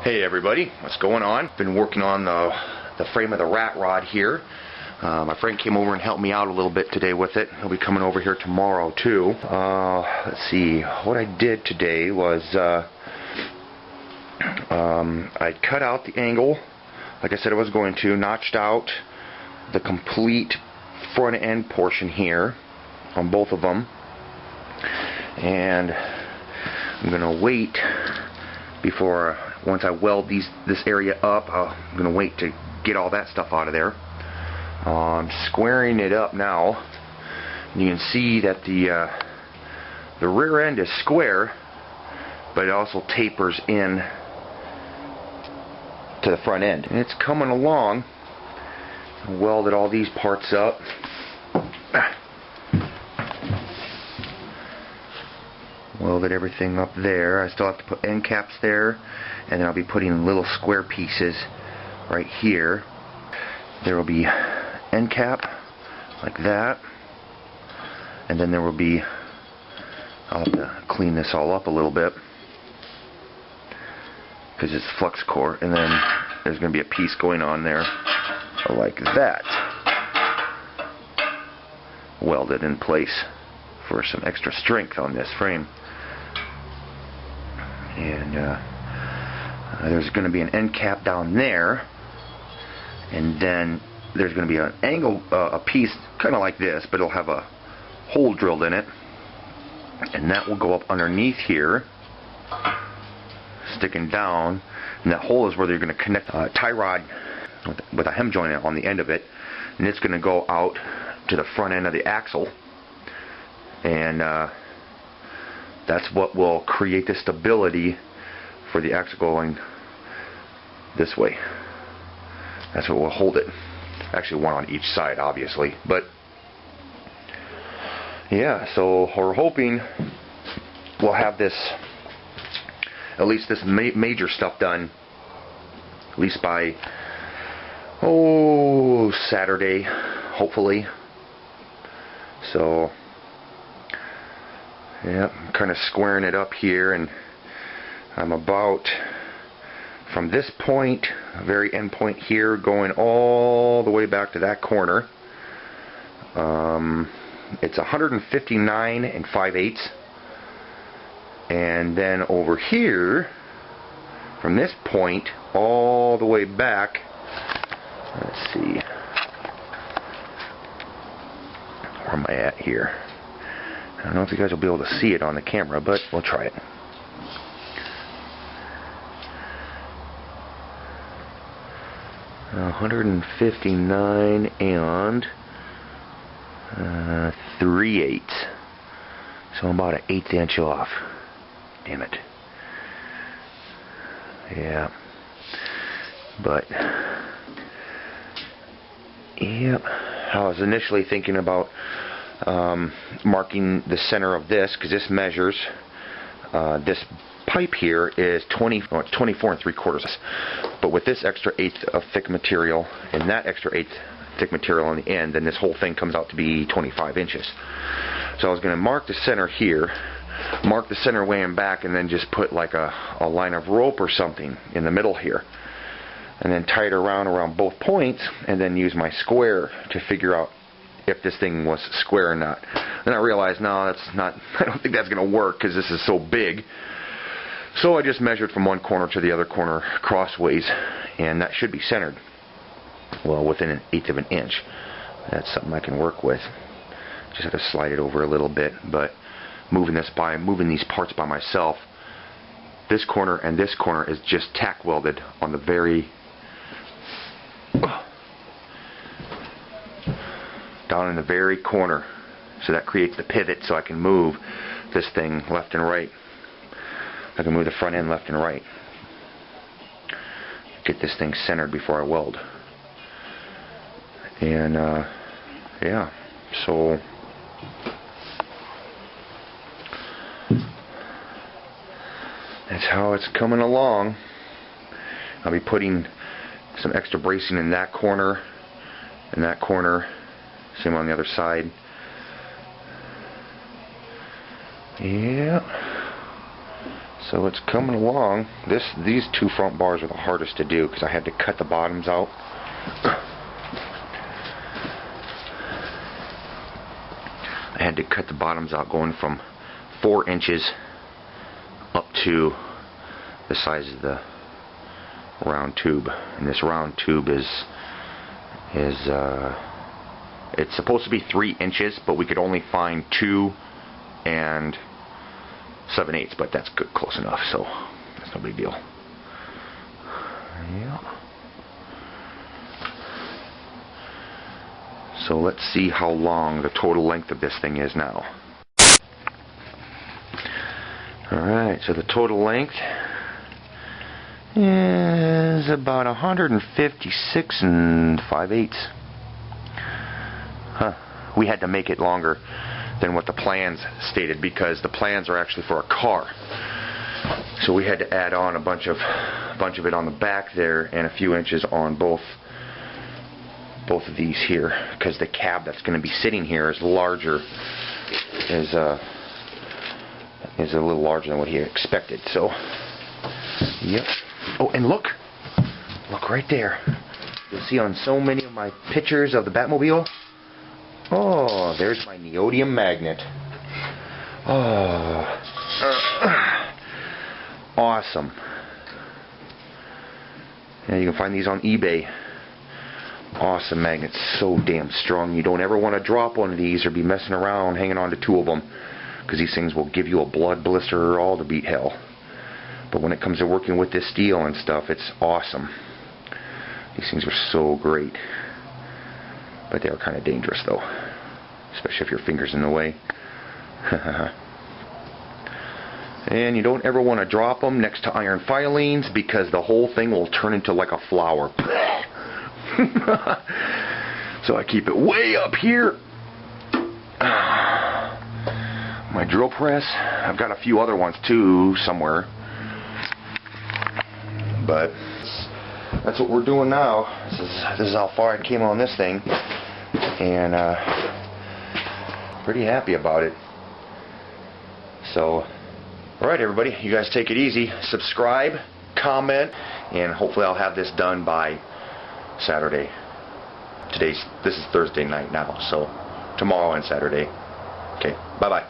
Hey everybody, what's going on? Been working on the frame of the rat rod here. My friend came over and helped me out a little bit today with it. He'll be coming over here tomorrow too. Let's see, what I did today was I cut out the angle like I said I was going to, notched out the complete front end portion here on both of them, and I'm gonna wait before once I weld this area up. I'm gonna wait to get all that stuff out of there. I'm squaring it up now. You can see that the rear end is square, but it also tapers in to the front end, and it's coming along. I welded all these parts up. Welded everything up there. I still have to put end caps there, and then I'll be putting little square pieces right here. There will be end cap like that, and then there will be, I'll have to clean this all up a little bit because it's flux core, and then there's going to be a piece going on there like that, welded in place for some extra strength on this frame. And there's going to be an end cap down there, and then there's going to be an angle, a piece kind of like this, but it'll have a hole drilled in it, and that will go up underneath here, sticking down, and that hole is where they're going to connect a tie rod with a hem joint on the end of it, and it's going to go out to the front end of the axle, and that's what will create the stability for the axle going this way. That's what will hold it. Actually, one on each side, obviously. But yeah, so we're hoping we'll have this, at least this major stuff done, at least by Saturday, hopefully. So yeah, I'm kind of squaring it up here, and I'm about from this point, very end point here, going all the way back to that corner. It's 159 5/8, and then over here, from this point all the way back, let's see, where am I at here? I don't know if you guys will be able to see it on the camera, but we'll try it. Uh, 159 and 3/8. So I'm about an 1/8 inch off. Damn it. Yeah. But yep. I was initially thinking about marking the center of this, because this measures, this pipe here is 24 3/4, but with this extra 1/8 of thick material and that extra 1/8 thick material on the end, then this whole thing comes out to be 25 inches. So I was going to mark the center here, mark the center way in back, and then just put like a line of rope or something in the middle here, and then tie it around both points, and then use my square to figure out if this thing was square or not. Then I realized, no, that's not, I don't think that's going to work because this is so big. So I just measured from one corner to the other corner crossways, and that should be centered, well, within 1/8 of an inch. That's something I can work with. Just have to slide it over a little bit, but moving these parts by myself, this corner and this corner is just tack welded on the very down in the very corner, so that creates the pivot so I can move this thing left and right. I can move the front end left and right, get this thing centered before I weld. And yeah, so that's how it's coming along. I'll be putting some extra bracing in that corner and that corner, same on the other side. Yeah. So it's coming along. These two front bars are the hardest to do because I had to cut the bottoms out. I had to cut the bottoms out going from 4 inches up to the size of the round tube. And this round tube it's supposed to be 3 inches, but we could only find 2 and 7/8, but that's good, close enough, so that's no big deal. Yeah. So let's see how long the total length of this thing is now. Alright, so the total length is about 156 5/8. Huh. We had to make it longer than what the plans stated because the plans are actually for a car. So we had to add on a bunch of it on the back there and a few inches on both of these here because the cab that's going to be sitting here is larger, is a little larger than what he expected. So, yep. Oh, and look right there. You'll see on so many of my pictures of the Batmobile. Oh, there's my neodymium magnet. Oh, awesome. And you can find these on eBay. Awesome magnets, so damn strong. You don't ever want to drop one of these or be messing around hanging on to 2 of them, because these things will give you a blood blister or all to beat hell. But when it comes to working with this steel and stuff, it's awesome. These things are so great. But they are kind of dangerous though, especially if your finger's in the way. And you don't ever want to drop them next to iron filings because the whole thing will turn into like a flower. So I keep it way up here. My drill press, I've got a few other ones too somewhere, but that's what we're doing now. This is how far I came on this thing, and pretty happy about it. So, alright everybody, you guys take it easy. Subscribe, comment, and hopefully I'll have this done by Saturday. This is Thursday night now, so tomorrow and Saturday. Okay, bye-bye.